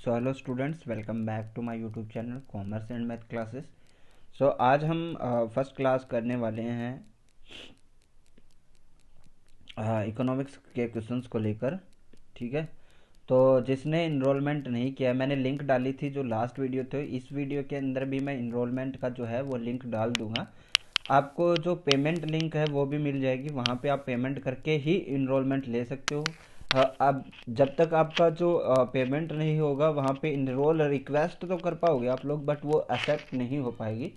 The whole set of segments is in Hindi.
So hello students, welcome back to my YouTube channel commerce and math classes. So आज हम फर्स्ट क्लास करने वाले हैं इकोनॉमिक्स के क्वेश्चंस को लेकर। ठीक है, तो जिसने इनरोलमेंट नहीं किया है, मैंने लिंक डाली थी जो लास्ट वीडियो थे, इस वीडियो के अंदर भी मैं इनरोलमेंट का जो है वो लिंक डाल दूंगा। आपको जो पेमेंट लिंक है वो भी मिल जाएगी, वहाँ पे आप पेमेंट करके ही इनरोलमेंट ले सकते हो। अब जब तक आपका जो पेमेंट नहीं होगा वहाँ पे इनरोल रिक्वेस्ट तो कर पाओगे आप लोग, बट वो एक्सेप्ट नहीं हो पाएगी।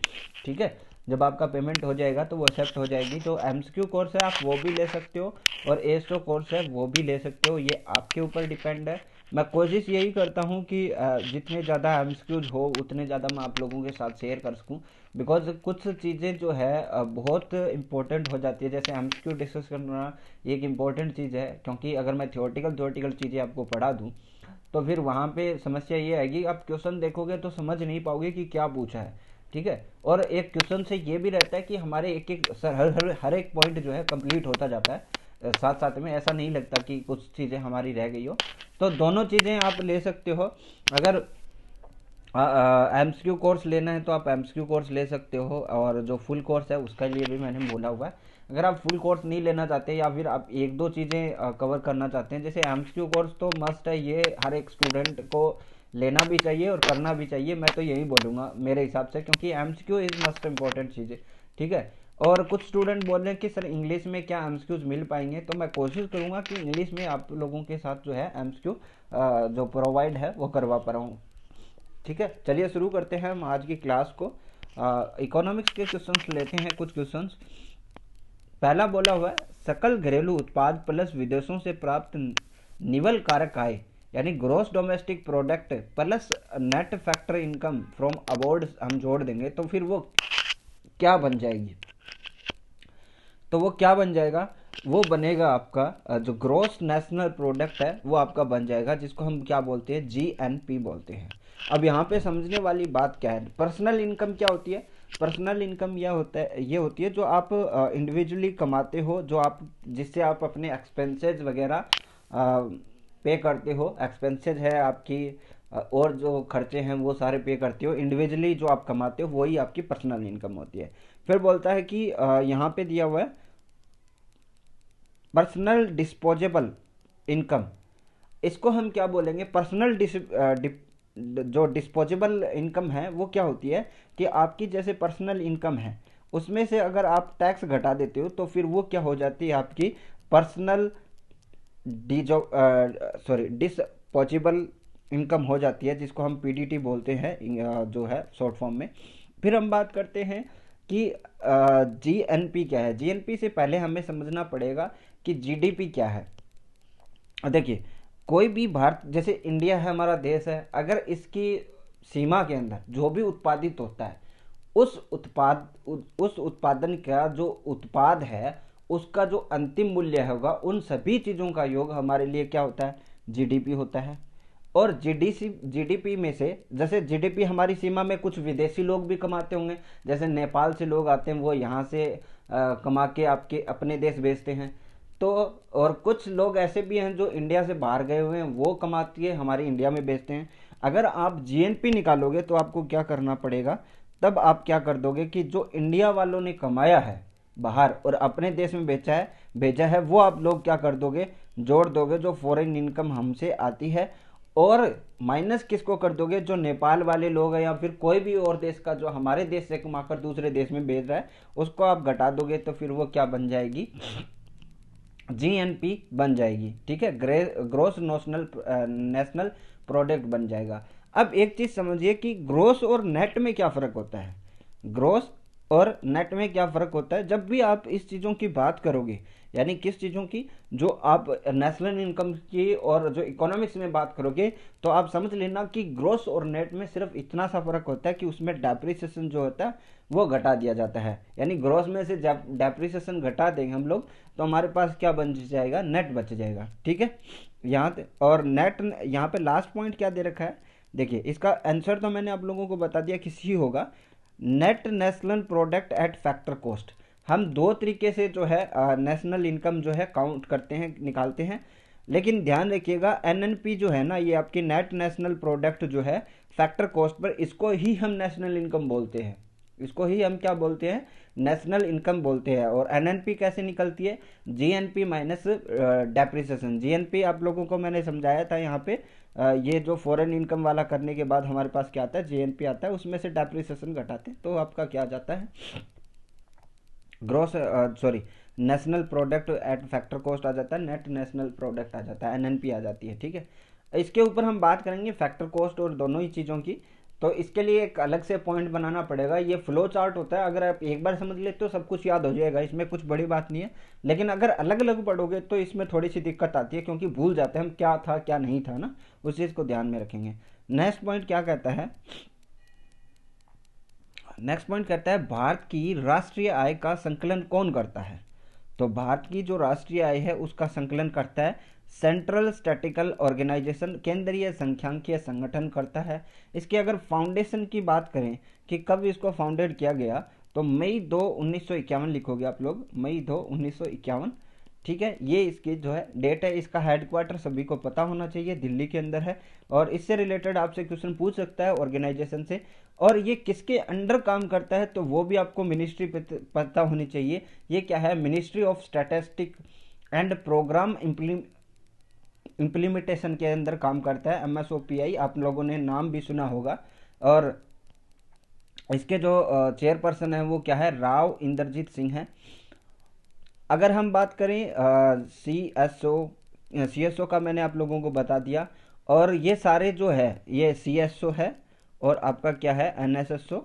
ठीक है, जब आपका पेमेंट हो जाएगा तो वो एक्सेप्ट हो जाएगी। जो एमसीक्यू कोर्स है आप वो भी ले सकते हो और एस्ट्रो कोर्स है वो भी ले सकते हो, ये आपके ऊपर डिपेंड है। मैं कोशिश यही करता हूँ कि जितने ज़्यादा एमसीक्यूज हो उतने ज़्यादा मैं आप लोगों के साथ शेयर कर सकूँ, बिकॉज कुछ चीज़ें जो है बहुत इंपॉर्टेंट हो जाती है। जैसे एमसीक्यू डिस्कस करना एक इम्पॉर्टेंट चीज़ है, क्योंकि अगर मैं थियोरटिकल चीज़ें आपको पढ़ा दूँ तो फिर वहाँ पे समस्या ये आएगी, आप क्वेश्चन देखोगे तो समझ नहीं पाओगे कि क्या पूछा है। ठीक है, और एक क्वेश्चन से ये भी रहता है कि हमारे एक एक सर हर एक पॉइंट जो है कंप्लीट होता जाता है, साथ साथ में ऐसा नहीं लगता कि कुछ चीज़ें हमारी रह गई हो। तो दोनों चीज़ें आप ले सकते हो। अगर एमसीक्यू कोर्स लेना है तो आप एमसीक्यू कोर्स ले सकते हो, और जो फुल कोर्स है उसके लिए भी मैंने बोला हुआ है। अगर आप फुल कोर्स नहीं लेना चाहते या फिर आप एक दो चीज़ें कवर करना चाहते हैं, जैसे एमसीक्यू कोर्स तो मस्ट है, ये हर एक स्टूडेंट को लेना भी चाहिए और करना भी चाहिए, मैं तो यही बोलूँगा मेरे हिसाब से, क्योंकि एमसीक्यू इज़ मस्ट इम्पॉर्टेंट चीज़ है। ठीक है, और कुछ स्टूडेंट बोल रहे हैं कि सर इंग्लिश में क्या एमसीक्यूज मिल पाएंगे, तो मैं कोशिश करूँगा कि इंग्लिश में आप लोगों के साथ जो है एमसीक्यू जो प्रोवाइड है वो करवा पा रहा हूँ। ठीक है, चलिए शुरू करते हैं हम आज की क्लास को। इकोनॉमिक्स के क्वेश्चंस लेते हैं, कुछ क्वेश्चंस। पहला बोला हुआ है, सकल घरेलू उत्पाद प्लस विदेशों से प्राप्त निवल कारक आय यानी gross domestic product plus net factor income from abroad हम जोड़ देंगे तो फिर वो क्या बन जाएगी। तो वो क्या बन जाएगा, वो बनेगा आपका जो ग्रोस नेशनल प्रोडक्ट है वो आपका बन जाएगा, जिसको हम क्या बोलते हैं, जीएनपी बोलते हैं। अब यहाँ पे समझने वाली बात क्या है, पर्सनल इनकम क्या होती है। पर्सनल इनकम यह होता है, ये होती है जो आप इंडिविजुअली कमाते हो, जो आप जिससे आप अपने एक्सपेंसेस वगैरह पे करते हो। एक्सपेंसेस है आपकी और जो खर्चे हैं वो सारे पे करते हो इंडिविजुअली, जो आप कमाते हो वही आपकी पर्सनल इनकम होती है। फिर बोलता है कि यहाँ पे दिया हुआ है पर्सनल डिस्पोजेबल इनकम, इसको हम क्या बोलेंगे, पर्सनल जो डिस्पोजेबल इनकम है वो क्या होती है कि आपकी जैसे पर्सनल इनकम है उसमें से अगर आप टैक्स घटा देते हो तो फिर वो क्या हो जाती है, आपकी पर्सनल डिजो डिस्पोजेबल इनकम हो जाती है, जिसको हम पीडीटी बोलते हैं जो है शॉर्ट फॉर्म में। फिर हम बात करते हैं कि जीएनपी क्या है। जीएनपी से पहले हमें समझना पड़ेगा कि जीडीपी क्या है। देखिए, कोई भी भारत जैसे इंडिया है हमारा देश है, अगर इसकी सीमा के अंदर जो भी उत्पादित होता है उस उत्पादन का जो उत्पाद है उसका जो अंतिम मूल्य होगा, उन सभी चीज़ों का योग हमारे लिए क्या होता है, जीडीपी होता है। और जीडीपी में से जैसे जीडीपी हमारी सीमा में कुछ विदेशी लोग भी कमाते होंगे, जैसे नेपाल से लोग आते हैं वो यहाँ से कमा के आपके अपने देश भेजते हैं। तो और कुछ लोग ऐसे भी हैं जो इंडिया से बाहर गए हुए हैं, वो कमाती है हमारे इंडिया में बेचते हैं। अगर आप जीएनपी निकालोगे तो आपको क्या करना पड़ेगा, तब आप क्या कर दोगे कि जो इंडिया वालों ने कमाया है बाहर और अपने देश में भेजा है वो आप लोग क्या कर दोगे, जोड़ दोगे जो फॉरेन इनकम हमसे आती है, और माइनस किसको कर दोगे, जो नेपाल वाले लोग हैं या फिर कोई भी और देश का जो हमारे देश से कमाकर दूसरे देश में भेज रहा है उसको आप घटा दोगे तो फिर वो क्या बन जाएगी, जीएनपी बन जाएगी। ठीक है, ग्रोस नेशनल प्रोडक्ट बन जाएगा। अब एक चीज समझिए कि ग्रोस और नेट में क्या फर्क होता है। ग्रोस और नेट में क्या फर्क होता है, जब भी आप इस चीज़ों की बात करोगे, यानी किस चीज़ों की, जो आप नेशनल इनकम की और जो इकोनॉमिक्स में बात करोगे, तो आप समझ लेना कि ग्रोस और नेट में सिर्फ इतना सा फर्क होता है कि उसमें डेप्रिसिएशन जो होता है वो घटा दिया जाता है। यानी ग्रोस में से जब डेप्रिसिएशन घटा देंगे हम लोग तो हमारे पास क्या बच जाएगा, नेट बच जाएगा। ठीक है, यहाँ और नेट यहाँ पे लास्ट पॉइंट क्या दे रखा है, देखिए इसका आंसर तो मैंने आप लोगों को बता दिया किसी होगा, net national product at factor cost. हम दो तरीके से जो है नेशनल इनकम जो है काउंट करते हैं, निकालते हैं। लेकिन ध्यान रखिएगा एनएनपी जो है ना, ये आपकी नेट नेशनल प्रोडक्ट जो है फैक्टर कॉस्ट पर, इसको ही हम नेशनल इनकम बोलते हैं, इसको ही हम क्या बोलते हैं, नेशनल इनकम बोलते हैं। और एनएनपी कैसे निकलती है, जीएनपी माइनस डेप्रिसिएशन। जीएनपी आप लोगों को मैंने समझाया था यहाँ पे, ये जो फॉरेन इनकम वाला करने के बाद हमारे पास क्या आता है, जीएनपी आता है, उसमें से डेप्रिसिएशन घटाते तो आपका क्या आ जाता है, gross sorry national product at factor cost आ जाता है, नेट नेशनल प्रोडक्ट आ जाता है, एनएनपी आ जाती है। ठीक है, इसके ऊपर हम बात करेंगे फैक्टर कॉस्ट और दोनों ही चीज़ों की। तो इसके लिए एक अलग से पॉइंट बनाना पड़ेगा, ये फ्लो चार्ट होता है, अगर आप एक बार समझ ले तो सब कुछ याद हो जाएगा, इसमें कुछ बड़ी बात नहीं है। लेकिन अगर अलग अलग पढ़ोगे तो इसमें थोड़ी सी दिक्कत आती है, क्योंकि भूल जाते हैं हम क्या था क्या नहीं था ना, उस चीज़ को ध्यान में रखेंगे। नेक्स्ट पॉइंट क्या कहता है, नेक्स्ट पॉइंट कहता है भारत की राष्ट्रीय आय का संकलन कौन करता है। तो भारत की जो राष्ट्रीय आय है उसका संकलन करता है सेंट्रल स्टैटिकल ऑर्गेनाइजेशन, केंद्रीय सांख्यिकीय संगठन करता है। इसकी अगर फाउंडेशन की बात करें कि कब इसको फाउंडेड किया गया, तो मई 2 1951 लिखोगे आप लोग, मई 2 1951। ठीक है, ये इसकी जो है डेट है। इसका हेडक्वार्टर सभी को पता होना चाहिए, दिल्ली के अंदर है। और इससे रिलेटेड आपसे क्वेश्चन पूछ सकता है ऑर्गेनाइजेशन से, और ये किसके अंडर काम करता है तो वो भी आपको मिनिस्ट्री पता होनी चाहिए। ये क्या है, ministry of statistic and programme implementation के अंदर काम करता है, MSOPI, आप लोगों ने नाम भी सुना होगा। और इसके जो चेयरपर्सन है वो क्या है, राव इंद्रजीत सिंह है। अगर हम बात करें CSO का मैंने आप लोगों को बता दिया, और ये सारे जो है ये CSO है और आपका क्या है NSSO,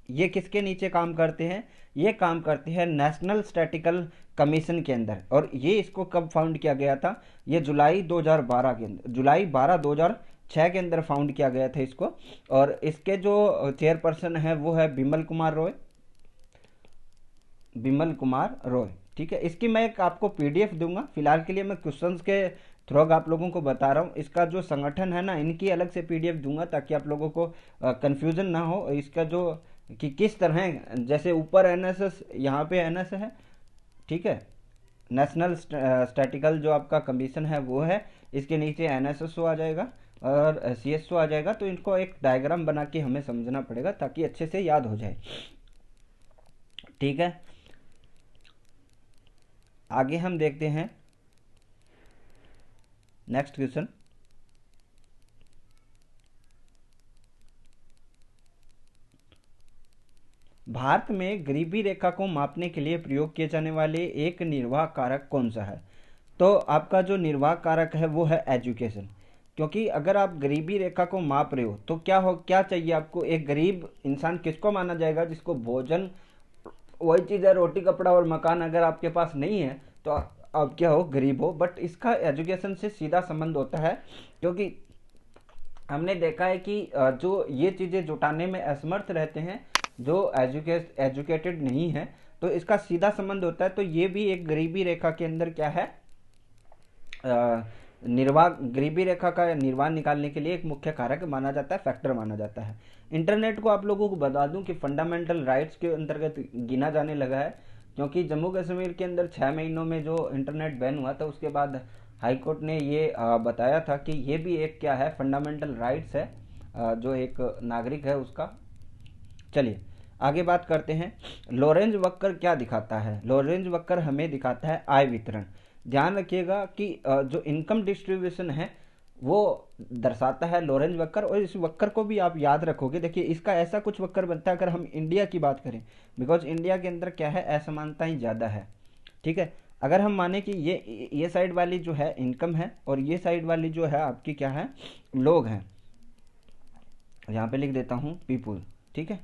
ये किसके नीचे काम करते हैं, ये काम करते हैं नेशनल स्टैटिकल कमीशन के अंदर। और ये इसको कब फाउंड किया गया था, ये जुलाई 2012 के अंदर, जुलाई 12 2006 के अंदर फाउंड किया गया था इसको। और इसके जो चेयरपर्सन है वो है बिमल कुमार रॉय, बिमल कुमार रॉय। ठीक है, इसकी मैं एक आपको PDF दूंगा, फिलहाल के लिए मैं क्वेश्चंस के थ्रू आप लोगों को बता रहा हूँ। इसका जो संगठन है ना, इनकी अलग से PDF दूंगा ताकि आप लोगों को कंफ्यूजन ना हो। इसका जो कि किस तरह, जैसे ऊपर NSS, यहाँ पे NS है, ठीक है, नेशनल स्टैटिकल जो आपका कमीशन है वो है, इसके नीचे NSSO आ जाएगा और CSO आ जाएगा। तो इनको एक डायग्राम बना के हमें समझना पड़ेगा ताकि अच्छे से याद हो जाए। ठीक है, आगे हम देखते हैं नेक्स्ट क्वेश्चन। भारत में गरीबी रेखा को मापने के लिए प्रयोग किए जाने वाले एक निर्वाह कारक कौन सा है। तो आपका जो निर्वाह कारक है वो है एजुकेशन। क्योंकि अगर आप गरीबी रेखा को माप रहे हो तो क्या चाहिए आपको, एक गरीब इंसान किसको माना जाएगा, जिसको भोजन, वही चीज़ है रोटी कपड़ा और मकान, अगर आपके पास नहीं है तो आप क्या हो, गरीब हो। बट इसका एजुकेशन से सीधा संबंध होता है, क्योंकि हमने देखा है कि जो ये चीज़ें जुटाने में असमर्थ रहते हैं, जो एजुकेटेड नहीं है, तो इसका सीधा संबंध होता है। तो ये भी एक गरीबी रेखा के अंदर क्या है, निर्वाह, गरीबी रेखा का निर्वाह निकालने के लिए एक मुख्य कारक माना जाता है, फैक्टर माना जाता है। इंटरनेट को आप लोगों को बता दूं कि फंडामेंटल राइट्स के अंतर्गत गिना जाने लगा है, क्योंकि जम्मू कश्मीर के अंदर 6 महीनों में जो इंटरनेट बैन हुआ था उसके बाद हाई कोर्ट ने ये बताया था कि ये भी एक क्या है, फंडामेंटल राइट्स है, जो एक नागरिक है उसका। चलिए आगे बात करते हैं। लॉरेंज वक्र क्या दिखाता है, लॉरेंज वक्र हमें दिखाता है आय वितरण। ध्यान रखिएगा कि जो इनकम डिस्ट्रीब्यूशन है वो दर्शाता है लॉरेंज वक्र, और इस वक्र को भी आप याद रखोगे। देखिए इसका ऐसा कुछ वक्र बनता है अगर हम इंडिया की बात करें, बिकॉज इंडिया के अंदर क्या है, असमानताएं ज़्यादा है। ठीक है, अगर हम माने कि ये साइड वाली जो है इनकम है और ये साइड वाली जो है आपकी क्या है, लोग हैं, यहाँ पे लिख देता हूँ पीपुल। ठीक है,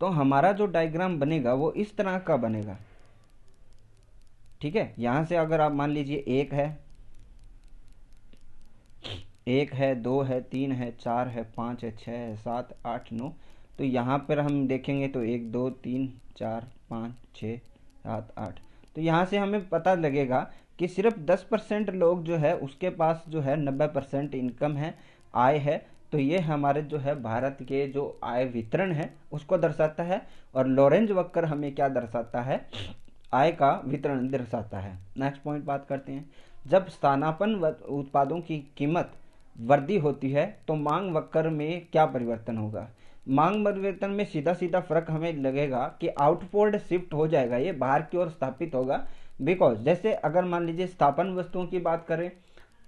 तो हमारा जो डायग्राम बनेगा वो इस तरह का बनेगा। ठीक है, यहाँ से अगर आप मान लीजिए एक है, 2 है, 3 है, 4 है, 5 है, 6 है, 7, 8, 9, तो यहाँ पर हम देखेंगे तो 1 2 3 4 5 6 7 8, तो यहाँ से हमें पता लगेगा कि सिर्फ 10% लोग जो है उसके पास जो है 90% इनकम है, आय है। तो ये हमारे जो है भारत के जो आय वितरण है उसको दर्शाता है, और लॉरेंज वक्र हमें क्या दर्शाता है, आय का वितरण दर्शाता है। नेक्स्ट पॉइंट बात करते हैं। जब स्थानापन्न उत्पादों की कीमत वृद्धि होती है तो मांग वक्र में क्या परिवर्तन होगा? मांग परिवर्तन में सीधा सीधा फर्क हमें लगेगा कि आउटवर्ड शिफ्ट हो जाएगा, ये बाहर की ओर स्थापित होगा। बिकॉज जैसे अगर मान लीजिए स्थापन वस्तुओं की बात करें,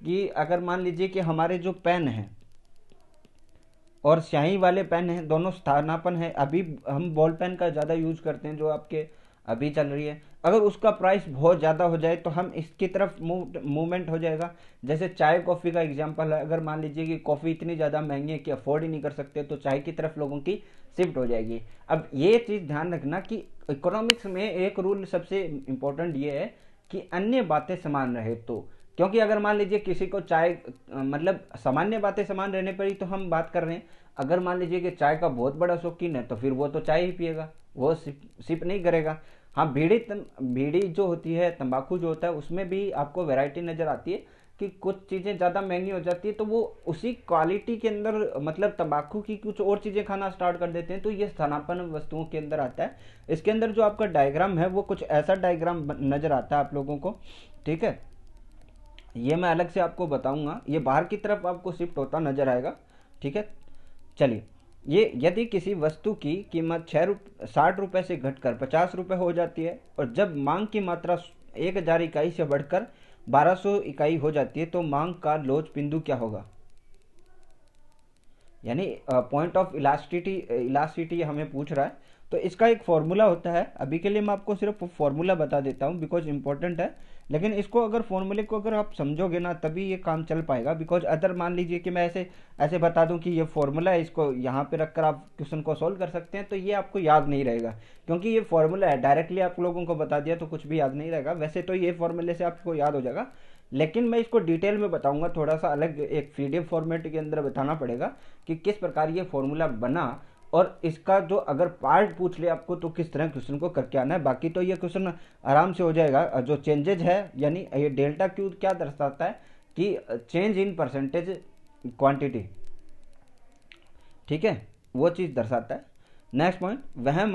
कि अगर मान लीजिए कि हमारे जो पेन है और स्याही वाले पेन हैं दोनों स्थानापन्न है, अभी हम बॉल पेन का ज़्यादा यूज करते हैं जो आपके अभी चल रही है, अगर उसका प्राइस बहुत ज़्यादा हो जाए तो हम इसकी तरफ मूवमेंट हो जाएगा। जैसे चाय कॉफ़ी का एग्जांपल है, अगर मान लीजिए कि कॉफ़ी इतनी ज़्यादा महंगी है कि अफोर्ड ही नहीं कर सकते तो चाय की तरफ लोगों की शिफ्ट हो जाएगी। अब ये चीज़ ध्यान रखना कि इकोनॉमिक्स में एक रूल सबसे इम्पोर्टेंट ये है कि अन्य बातें समान रहे तो, क्योंकि अगर मान लीजिए किसी को चाय मतलब सामान्य बातें समान रहने पर ही तो हम बात कर रहे हैं। अगर मान लीजिए कि चाय का बहुत बड़ा शौकीन है तो फिर वो तो चाय ही पिएगा, वो सिप नहीं करेगा। हाँ, बीड़ी जो होती है, तंबाकू जो होता है, उसमें भी आपको वैरायटी नज़र आती है कि कुछ चीज़ें ज़्यादा महंगी हो जाती है तो वो उसी क्वालिटी के अंदर मतलब तंबाकू की कुछ और चीज़ें खाना स्टार्ट कर देते हैं, तो ये स्थानापन्न वस्तुओं के अंदर आता है। इसके अंदर जो आपका डायग्राम है वो कुछ ऐसा डायग्राम नज़र आता है आप लोगों को, ठीक है। ये मैं अलग से आपको बताऊंगा, ये बाहर की तरफ आपको शिफ्ट होता नजर आएगा, ठीक है। चलिए, ये यदि किसी वस्तु की कीमत 60 रुपये से घटकर 50 रुपये हो जाती है और जब मांग की मात्रा 1000 इकाई से बढ़कर 1200 इकाई हो जाती है तो मांग का लोच बिंदु क्या होगा? यानी पॉइंट ऑफ इलास्टिसिटी हमें पूछ रहा है। तो इसका एक फॉर्मूला होता है, अभी के लिए मैं आपको सिर्फ फॉर्मूला बता देता हूँ बिकॉज इंपॉर्टेंट है, लेकिन इसको अगर फॉर्मूले को अगर आप समझोगे ना तभी ये काम चल पाएगा। बिकॉज अदर मान लीजिए कि मैं ऐसे ऐसे बता दूं कि ये फॉर्मूला है, इसको यहाँ पे रखकर आप क्वेश्चन को सॉल्व कर सकते हैं, तो ये आपको याद नहीं रहेगा, क्योंकि ये फॉर्मूला है। डायरेक्टली आप लोगों को बता दिया तो कुछ भी याद नहीं रहेगा। वैसे तो ये फॉर्मूले से आपको याद हो जाएगा, लेकिन मैं इसको डिटेल में बताऊंगा, थोड़ा सा अलग एक पीडीएफ फॉर्मेट के अंदर बताना पड़ेगा कि किस प्रकार ये फॉर्मूला बना, और इसका जो अगर पार्ट पूछ ले आपको तो किस तरह क्वेश्चन को करके आना है। बाकी तो ये क्वेश्चन आराम से हो जाएगा। जो चेंजेज है, यानी ये डेल्टा क्यू क्या दर्शाता है कि चेंज इन परसेंटेज क्वांटिटी, ठीक है, वो चीज़ दर्शाता है। नेक्स्ट पॉइंट, वह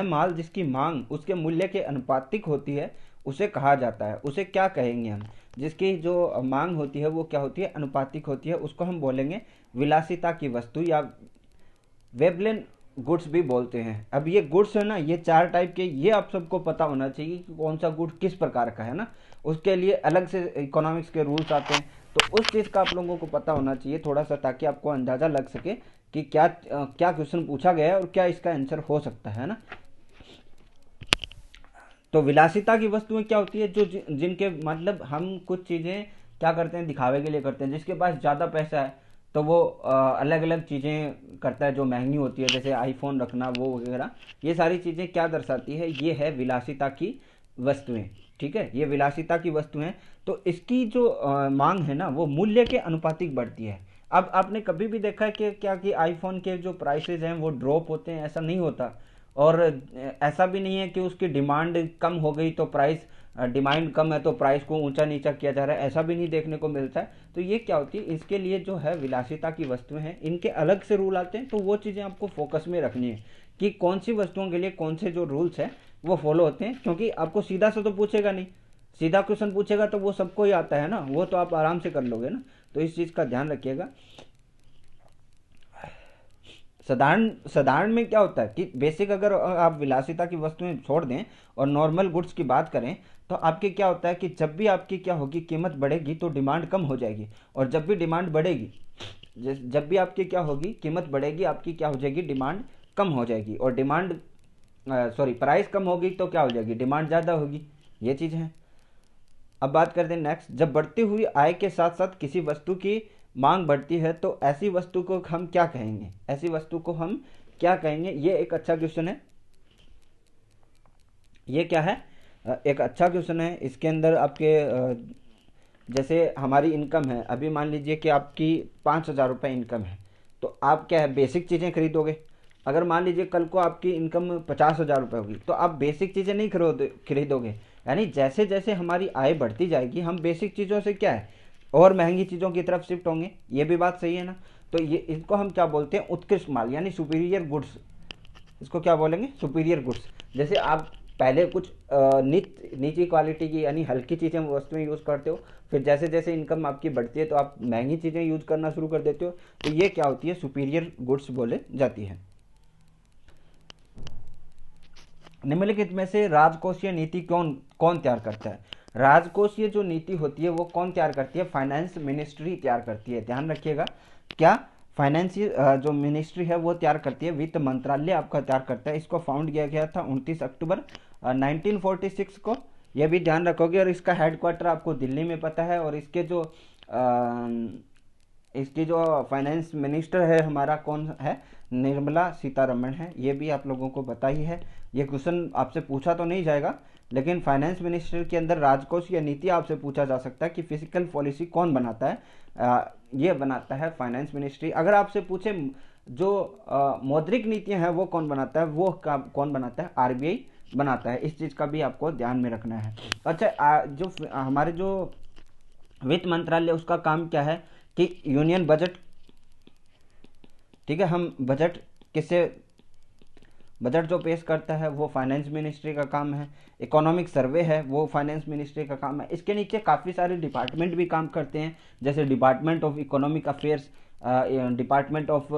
माल जिसकी मांग उसके मूल्य के अनुपातिक होती है उसे कहा जाता है। उसे क्या कहेंगे हम? जिसकी जो मांग होती है वो क्या होती है? अनुपातिक होती है, उसको हम बोलेंगे विलासिता की वस्तु या वेबलेन गुड्स भी बोलते हैं। अब ये गुड्स है ना, ये 4 टाइप के, ये आप सबको पता होना चाहिए कि कौन सा गुड किस प्रकार का है ना, उसके लिए अलग से इकोनॉमिक्स के रूल्स आते हैं, तो उस चीज़ का आप लोगों को पता होना चाहिए थोड़ा सा, ताकि आपको अंदाज़ा लग सके कि क्या क्वेश्चन पूछा गया है और क्या इसका आंसर हो सकता है ना। तो विलासिता की वस्तुएं क्या होती है? जो जिनके मतलब हम कुछ चीज़ें क्या करते हैं, दिखावे के लिए करते हैं। जिसके पास ज़्यादा पैसा है तो वो अलग अलग चीज़ें करता है जो महंगी होती है, जैसे आईफोन रखना वो वगैरह। ये सारी चीज़ें क्या दर्शाती है? ये है विलासिता की वस्तुएं, ठीक है, ये विलासिता की वस्तुएं। तो इसकी जो मांग है ना वो मूल्य के अनुपातिक बढ़ती है। अब आपने कभी भी देखा है कि क्या कि आईफोन के जो प्राइसेज हैं वो ड्रॉप होते हैं? ऐसा नहीं होता। और ऐसा भी नहीं है कि उसकी डिमांड कम हो गई तो प्राइस, डिमांड कम है तो प्राइस को ऊंचा नीचा किया जा रहा है, ऐसा भी नहीं देखने को मिलता है। तो ये क्या होती है? इसके लिए जो है विलासिता की वस्तुएं हैं, इनके अलग से रूल आते हैं, तो वो चीज़ें आपको फोकस में रखनी है कि कौन सी वस्तुओं के लिए कौन से जो रूल्स हैं वो फॉलो होते हैं। क्योंकि आपको सीधा से तो पूछेगा नहीं, सीधा क्वेश्चन पूछेगा तो वो सबको ही आता है ना, वो तो आप आराम से कर लोगे ना, तो इस चीज़ का ध्यान रखिएगा। साधारण में क्या होता है कि बेसिक अगर आप विलासिता की वस्तुएं छोड़ दें और नॉर्मल गुड्स की बात करें तो आपके क्या होता है कि जब भी आपकी क्या होगी, कीमत बढ़ेगी तो डिमांड कम हो जाएगी, और जब भी डिमांड बढ़ेगी, जब भी आपकी क्या होगी, कीमत बढ़ेगी, आपकी क्या हो जाएगी, डिमांड कम हो जाएगी, और प्राइस कम होगी तो क्या हो जाएगी, डिमांड ज़्यादा होगी। ये चीज़ है। अब बात करते हैं नेक्स्ट, जब बढ़ती हुई आय के साथ साथ किसी वस्तु की मांग बढ़ती है तो ऐसी वस्तु को हम क्या कहेंगे? ऐसी वस्तु को हम क्या कहेंगे? ये एक अच्छा क्वेश्चन है। ये क्या है? एक अच्छा क्वेश्चन है। इसके अंदर आपके जैसे हमारी इनकम है, अभी मान लीजिए कि आपकी 5000 रुपये इनकम है, तो आप क्या है, बेसिक चीज़ें खरीदोगे। अगर मान लीजिए कल को आपकी इनकम 50,000 रुपये होगी तो आप बेसिक चीज़ें नहीं खरीदोगे। यानी जैसे जैसे हमारी आय बढ़ती जाएगी हम बेसिक चीज़ों से क्या है, और महंगी चीज़ों की तरफ शिफ्ट होंगे। ये भी बात सही है ना। तो ये इसको हम क्या बोलते हैं? उत्कृष्ट माल, यानी सुपीरियर गुड्स। इसको क्या बोलेंगे? Superior goods. जैसे आप पहले कुछ नीची क्वालिटी की यानी हल्की चीज़ें वस्तुएं यूज़ करते हो, फिर जैसे जैसे इनकम आपकी बढ़ती है तो आप महंगी चीज़ें यूज़ करना शुरू कर देते हो, तो ये क्या होती है, सुपीरियर गुड्स बोले जाती है। निम्नलिखित में से राजकोषीय नीति कौन कौन तैयार करता है? राजकोषीय जो नीति होती है वो कौन तैयार करती है? फाइनेंस मिनिस्ट्री तैयार करती है। ध्यान रखिएगा, क्या फाइनेंस जो मिनिस्ट्री है वो तैयार करती है, वित्त मंत्रालय आपका तैयार करता है। इसको फाउंड किया गया था 29 अक्टूबर 1946 को, यह भी ध्यान रखोगे। और इसका हेडक्वार्टर आपको दिल्ली में पता है। और इसकी जो फाइनेंस मिनिस्टर है हमारा कौन है? निर्मला सीतारमण है। ये भी आप लोगों को पता ही है, ये क्वेश्चन आपसे पूछा तो नहीं जाएगा, लेकिन फाइनेंस मिनिस्टर के अंदर राजकोष या नीति आपसे पूछा जा सकता है कि फिजिकल पॉलिसी कौन बनाता है? ये बनाता है फाइनेंस मिनिस्ट्री। अगर आपसे पूछे जो मौद्रिक नीतियां हैं वो कौन बनाता है, वो कौन बनाता है? आरबीआई बनाता है। इस चीज़ का भी आपको ध्यान में रखना है। अच्छा, जो हमारे जो वित्त मंत्रालय उसका काम क्या है कि यूनियन बजट, ठीक है, हम बजट जो पेश करता है वो फाइनेंस मिनिस्ट्री का काम है। इकोनॉमिक सर्वे है वो फाइनेंस मिनिस्ट्री का काम है। इसके नीचे काफ़ी सारे डिपार्टमेंट भी काम करते हैं, जैसे department of economic affairs, department of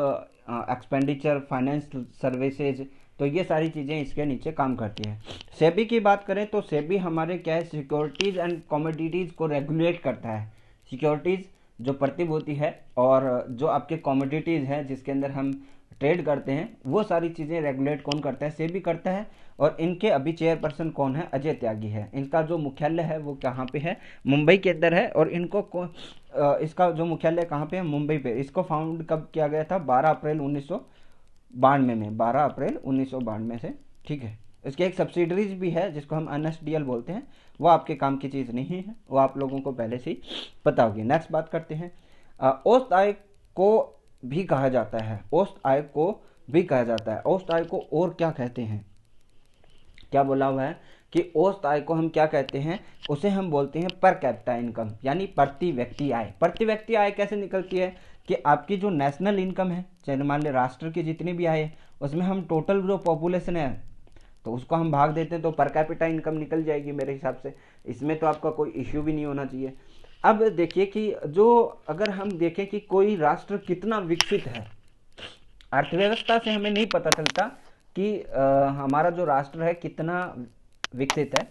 expenditure, finance services, तो ये सारी चीज़ें इसके नीचे काम करती हैं। सेबी की बात करें तो सेबी हमारे क्या है, सिक्योरिटीज़ एंड कमोडिटीज़ को रेगुलेट करता है। सिक्योरिटीज़ जो प्रतिभूति है और जो आपके कमोडिटीज़ है जिसके अंदर हम ट्रेड करते हैं, वो सारी चीज़ें रेगुलेट कौन करता है? सेबी करता है। और इनके अभी चेयरपर्सन कौन है? अजय त्यागी है। इनका जो मुख्यालय है वो कहाँ पे है? मुंबई के अंदर है। और इसका जो मुख्यालय कहाँ पे है? मुंबई पे। इसको फाउंड कब किया गया था? 12 अप्रैल 1992 में, 12 अप्रैल 1992 से, ठीक है। इसके एक सब्सिडरीज भी है जिसको हम NSDL बोलते हैं, वो आपके काम की चीज़ नहीं है, वो आप लोगों को पहले से ही पता होगी। नेक्स्ट बात करते हैं, औसत आय को भी कहा जाता है, औसत आय को भी कहा जाता है। औसत आय को और क्या कहते हैं? क्या बोला हुआ है कि औसत आय को हम क्या कहते हैं? उसे हम बोलते हैं पर कैपिटा इनकम, यानी प्रति व्यक्ति आय। प्रति व्यक्ति आय कैसे निकलती है कि आपकी जो नेशनल इनकम है, चाहे मान ले राष्ट्र की जितनी भी आय है, उसमें हम टोटल जो पॉपुलेशन है तो उसको हम भाग देते हैं तो पर कैपिटा इनकम निकल जाएगी मेरे हिसाब से। इसमें तो आपका कोई इश्यू भी नहीं होना चाहिए। अब देखिए कि अगर हम देखें कि कोई राष्ट्र कितना विकसित है, अर्थव्यवस्था से हमें नहीं पता चलता कि हमारा जो राष्ट्र है कितना विकसित है,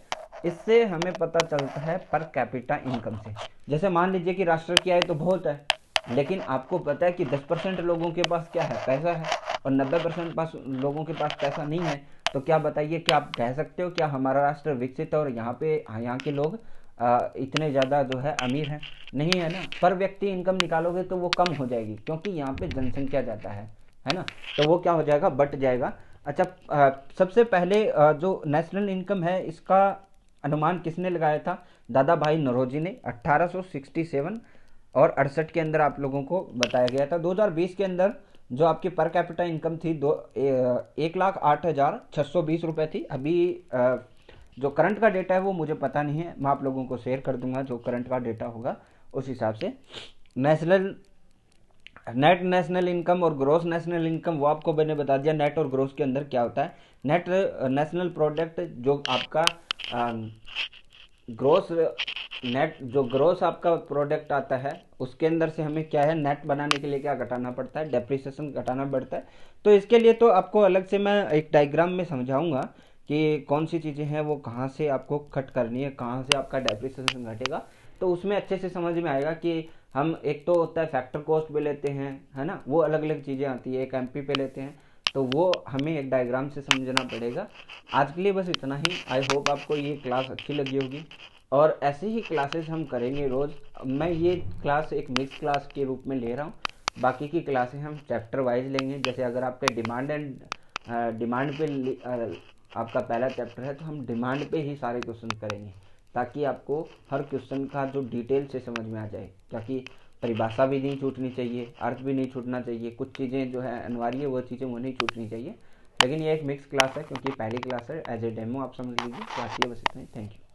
इससे हमें पता चलता है पर कैपिटा इनकम से। जैसे मान लीजिए कि राष्ट्र की आय तो बहुत है, लेकिन आपको पता है कि 10% लोगों के पास क्या है? पैसा है, और 90% पास लोगों के पास पैसा नहीं है। तो क्या बताइए, क्या आप कह सकते हो क्या हमारा राष्ट्र विकसित है और यहाँ के लोग इतने ज़्यादा जो है अमीर हैं? नहीं है ना। पर व्यक्ति इनकम निकालोगे तो वो कम हो जाएगी, क्योंकि यहाँ पे जनसंख्या ज़्यादा है ना, तो वो क्या हो जाएगा? बट जाएगा। अच्छा, सबसे पहले जो नेशनल इनकम है इसका अनुमान किसने लगाया था? दादा भाई नौरोजी ने 1867 और 68 के अंदर आप लोगों को बताया गया था। 2020 के अंदर जो आपकी पर कैपिटा इनकम थी 1,08,620 रुपये थी। अभी जो करंट का डेटा है वो मुझे पता नहीं है, मैं आप लोगों को शेयर कर दूंगा जो करंट का डेटा होगा उस हिसाब से। नेट नेशनल इनकम और ग्रोस नेशनल इनकम वो आपको मैंने बता दिया। नेट और ग्रोस के अंदर क्या होता है? नेट नेशनल प्रोडक्ट जो आपका ग्रोस आपका प्रोडक्ट आता है, उसके अंदर से हमें क्या है, नेट बनाने के लिए क्या घटाना पड़ता है? डेप्रिसिएशन घटाना पड़ता है। तो इसके लिए तो आपको अलग से मैं एक डायग्राम में समझाऊंगा कि कौन सी चीज़ें हैं वो कहाँ से आपको कट करनी है, कहाँ से आपका डेप्रिसिएशन घटेगा। तो उसमें अच्छे से समझ में आएगा कि हम एक तो होता है फैक्टर कॉस्ट पे लेते हैं, है ना, वो अलग अलग चीज़ें आती है, एक MP पे लेते हैं, तो वो हमें एक डायग्राम से समझना पड़ेगा। आज के लिए बस इतना ही। आई होप आपको ये क्लास अच्छी लगी होगी, और ऐसे ही क्लासेस हम करेंगे रोज़। मैं ये क्लास एक मिक्स क्लास के रूप में ले रहा हूँ, बाकी की क्लासें हम चैप्टर वाइज लेंगे। जैसे अगर आपके डिमांड पे आपका पहला चैप्टर है तो हम डिमांड पे ही सारे क्वेश्चन करेंगे, ताकि आपको हर क्वेश्चन का जो डिटेल से समझ में आ जाए। ताकि परिभाषा भी नहीं छूटनी चाहिए, अर्थ भी नहीं छूटना चाहिए, कुछ चीज़ें जो है अनिवार्य वो चीज़ें वो नहीं छूटनी चाहिए। लेकिन ये एक मिक्स क्लास है क्योंकि पहली क्लास है, एज ए डेमो आप समझ लीजिए। बाकी बस इतना ही। Thank you.